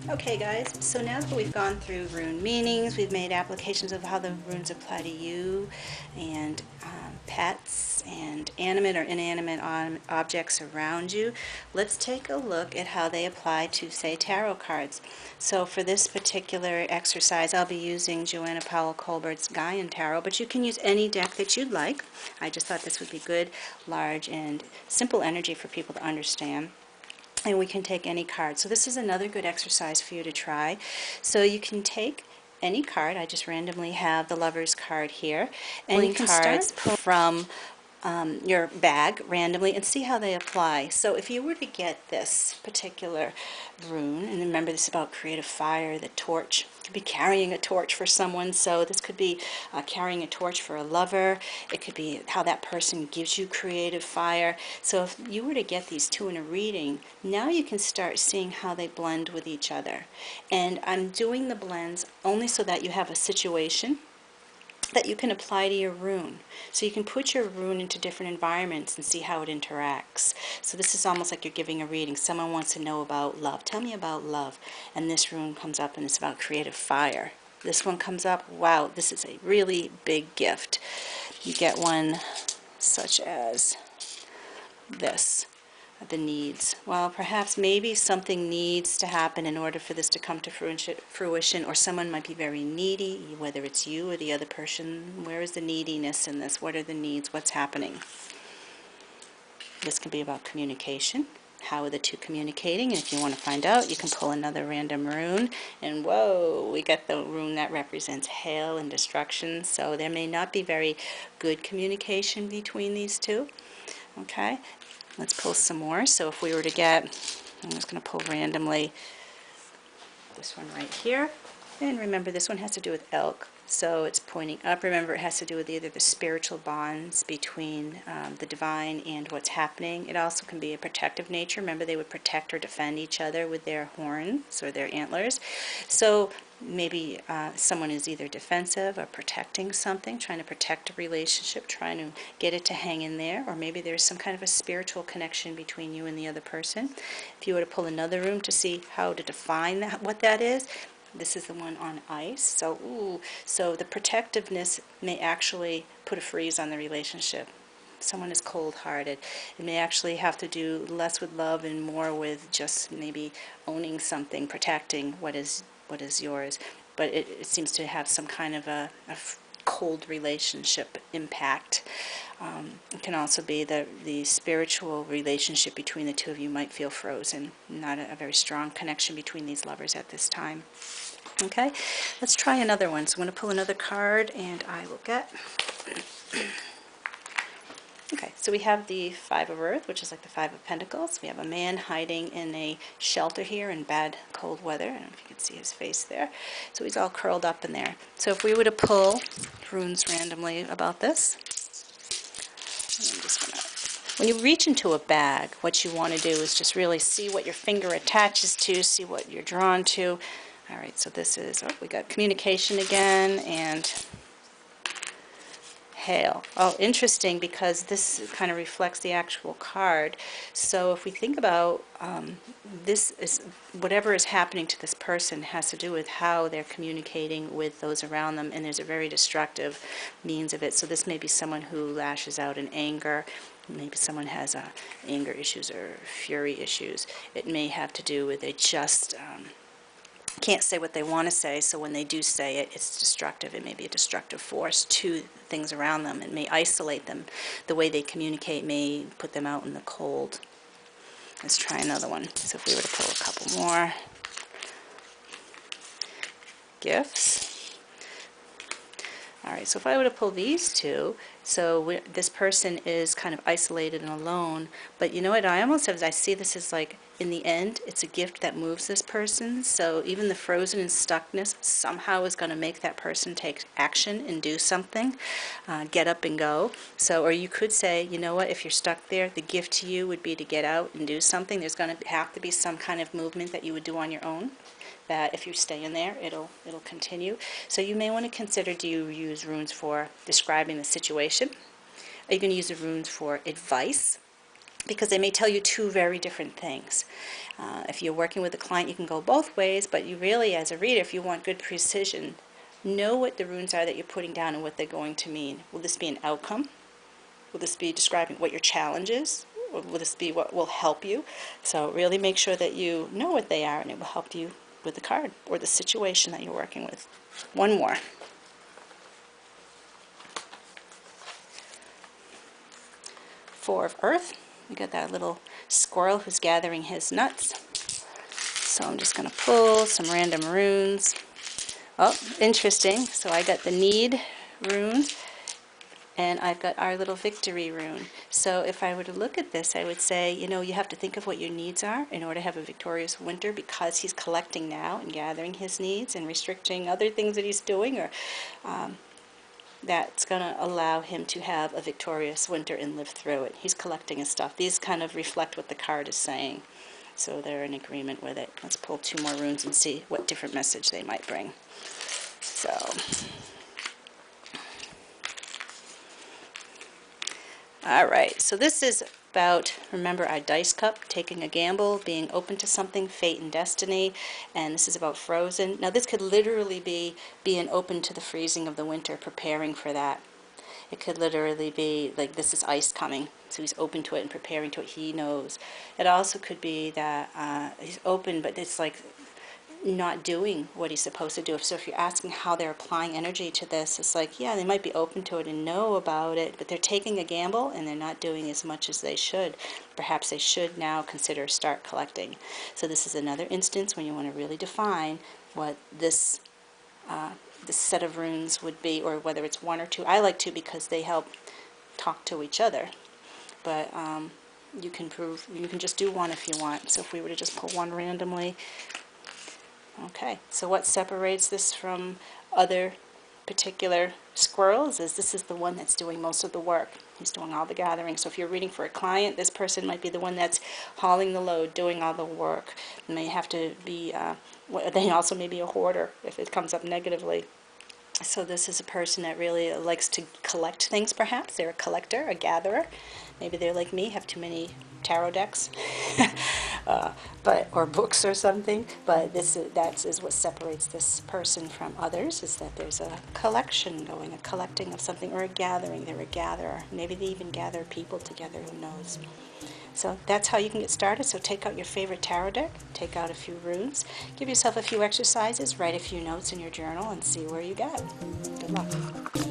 Okay guys, so now that we've gone through rune meanings, we've made applications of how the runes apply to you and pets and animate or inanimate objects around you, let's take a look at how they apply to, say, tarot cards. So for this particular exercise, I'll be using Joanna Powell Colbert's Gaian Tarot, but you can use any deck that you'd like. I just thought this would be good, large, and simple energy for people to understand. And we can take any card. So this is another good exercise for you to try. So you can take any card. I just randomly have the Lover's card here. And you can start from your bag randomly and see how they apply. So if you were to get this particular rune, and remember this is about creative fire, the torch, you could be carrying a torch for someone, so this could be carrying a torch for a lover. It could be how that person gives you creative fire. So if you were to get these two in a reading, now you can start seeing how they blend with each other. And I'm doing the blends only so that you have a situation that you can apply to your rune. So you can put your rune into different environments and see how it interacts. So this is almost like you're giving a reading. Someone wants to know about love. Tell me about love. And this rune comes up and it's about creative fire. This one comes up, wow, this is a really big gift. You get one such as this. The needs. Well, perhaps maybe something needs to happen in order for this to come to fruition, or someone might be very needy, whether it's you or the other person. Where is the neediness in this? What are the needs? What's happening? This can be about communication. How are the two communicating? And if you want to find out, you can pull another random rune. And whoa, we got the rune that represents hail and destruction. So there may not be very good communication between these two. Okay? Let's pull some more. So if we were to get, I'm just going to pull randomly this one right here. And remember, this one has to do with elk. So it's pointing up. Remember, it has to do with either the spiritual bonds between the divine and what's happening. It also can be a protective nature. Remember, they would protect or defend each other with their horns or their antlers. So maybe someone is either defensive or protecting something, trying to protect a relationship, trying to get it to hang in there, or maybe there's some kind of a spiritual connection between you and the other person. If you were to pull another room to see how to define that, what that is, this is the one on ice. So the protectiveness may actually put a freeze on the relationship. Someone is cold-hearted. It may actually have to do less with love and more with just maybe owning something, protecting what is yours. But it seems to have some kind of a cold relationship impact. It can also be the spiritual relationship between the two of you might feel frozen. Not a very strong connection between these lovers at this time. Okay, let's try another one. So I'm going to pull another card and I will get... Okay, so we have the Five of Earth, which is like the Five of Pentacles. We have a man hiding in a shelter here in bad, cold weather. I don't know if you can see his face there. So he's all curled up in there. So if we were to pull runes randomly about this, I'm just gonna, when you reach into a bag, what you want to do is just really see what your finger attaches to, see what you're drawn to. All right, so this is, we got communication again, and hail. Oh, interesting, because this kind of reflects the actual card. So if we think about this, is whatever is happening to this person has to do with how they're communicating with those around them, and there's a very destructive means of it. So this may be someone who lashes out in anger. Maybe someone has anger issues or fury issues. It may have to do with they just can't say what they want to say, so when they do say it, it's destructive. It may be a destructive force to things around them. It may isolate them. The way they communicate may put them out in the cold. Let's try another one. So if we were to pull a couple more. Gifts. All right, so if I were to pull these two, so this person is kind of isolated and alone, but you know what, I almost have, I see this as like, in the end, it's a gift that moves this person, so even the frozen and stuckness somehow is going to make that person take action and do something, get up and go. So, or you could say, you know what, if you're stuck there, the gift to you would be to get out and do something. There's going to have to be some kind of movement that you would do on your own, that if you stay in there, it'll continue. So you may want to consider, do you use runes for describing the situation? Are you going to use the runes for advice? because they may tell you two very different things. If you're working with a client, you can go both ways, but you really, as a reader, if you want good precision, know what the runes are that you're putting down and what they're going to mean. Will this be an outcome? Will this be describing what your challenge is? Or will this be what will help you? So really make sure that you know what they are, and it will help you with the card or the situation that you're working with. One more. Four of Earth. You got that little squirrel who's gathering his nuts. So I'm just going to pull some random runes. Oh, interesting. So I got the need rune, and I've got our little victory rune. So if I were to look at this, I would say, you know, you have to think of what your needs are in order to have a victorious winter, because he's collecting now and gathering his needs and restricting other things that he's doing, or that's going to allow him to have a victorious winter and live through it. He's collecting his stuff. These kind of reflect what the card is saying. So they're in agreement with it. Let's pull two more runes and see what different message they might bring. So, all right. So this is about, remember, our dice cup, taking a gamble, being open to something, fate and destiny, and this is about frozen. Now this could literally be being open to the freezing of the winter, preparing for that. It could literally be like this is ice coming, so he's open to it and preparing to it. He knows. It also could be that he's open, but it's like not doing what he's supposed to do. So if you're asking how they're applying energy to this, it's like, yeah, they might be open to it and know about it, but they're taking a gamble and they're not doing as much as they should. Perhaps they should now consider start collecting. So this is another instance when you want to really define what this set of runes would be, or whether it's one or two. I like two because they help talk to each other, but you can just do one if you want. So if we were to just pull one randomly. Okay, so what separates this from other particular squirrels is this is the one that's doing most of the work. He's doing all the gathering. So if you're reading for a client, this person might be the one that's hauling the load, doing all the work. And they have to be, they also may be a hoarder if it comes up negatively. So this is a person that really likes to collect things, perhaps. They're a collector, a gatherer. Maybe they're like me, have too many tarot decks or books or something. But that is what separates this person from others, is that there's a collection going, a collecting of something, or a gathering. They're a gatherer. Maybe they even gather people together, who knows. So that's how you can get started. So take out your favorite tarot deck, take out a few runes, give yourself a few exercises, write a few notes in your journal, and see where you get. Good luck.